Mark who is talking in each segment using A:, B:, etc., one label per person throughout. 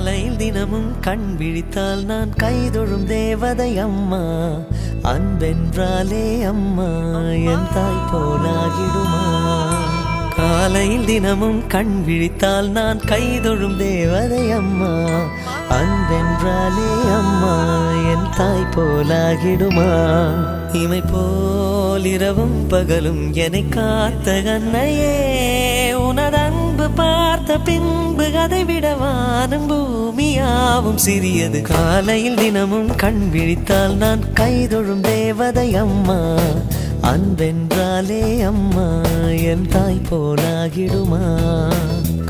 A: காலையில் தினமும் கண் விழித்தால் நான் கைதொழும் தேவதை அம்மா. அன்பென்றாலே அம்மா என் தாய் போலாகிடுமா. காலையில் தினமும் கண் விழித்தால் நான் கைதொழும் தேவதை அம்மா. அன்பென்றாலே அம்மா என் தாய் போலாகிடுமா. இமை போல் இரவும் பகலும் என்னை காத்த கண்ணையே, உனதன்பு பார்த்த பின்பு அதை விட வானம் பூமியாவும் சிறியது. காலையில் தினமும் கண் விழித்தால் நான் கைதொழும் தேவதை அம்மா. அன்பென்றாலே அம்மா என் தாய் போலாகிடுமா.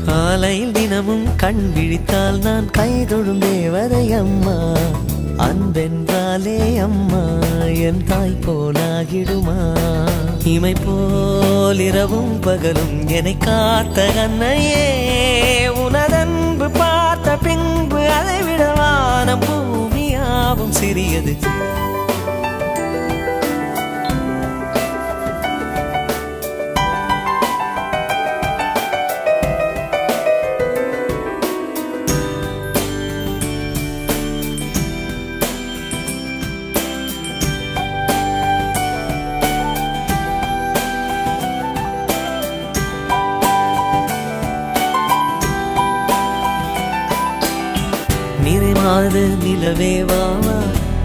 A: காலையில் தினமும் கண் விழித்தால் நான் கைதொழும் தேவதை அம்மா. அன்பென்றாலே அம்மா என் தாய் போலாகிடுமா. இமை போல் இரவும் பகலும் என்னை காத்த கண்ணையே, உனதன்பு பார்த்த பின்பு அதை விட வானம் பூமியாவும் சிறியது. நிறைமாது நிலவே வாவா,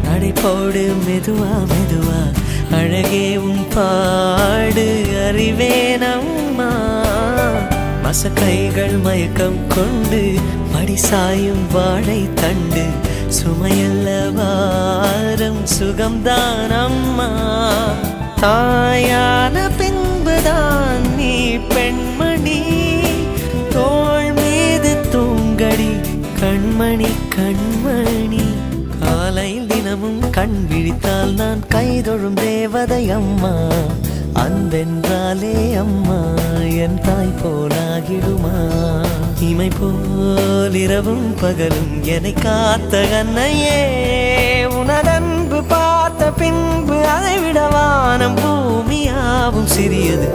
A: நடைபோடு மெதுவா மெதுவா, அழகே உன் பாடு அறிவேனம்மா. மசக்கைகள் மயக்கம் கொண்டு மடிசாயும் வாழை தண்டு, சுமையல்ல வாரம் சுகம்தான் அம்மா. தாயான பின்புதான் நீ பெண்மணி, தோள் மீது தூங்கடி கண்மணி கண்மணி. காலையில் தினமும் கண் விழித்தால் நான் கைதொழும் தேவதை அம்மா. அன்பென்றாலே அம்மா என் தாய் போலாகிடுமா. இமை போல் இரவும் பகலும் என்னை காத்த கண்ணையே, உனதன்பு பார்த்த பின்பு அதை விட வானம் பூமியாவும் சிறியது.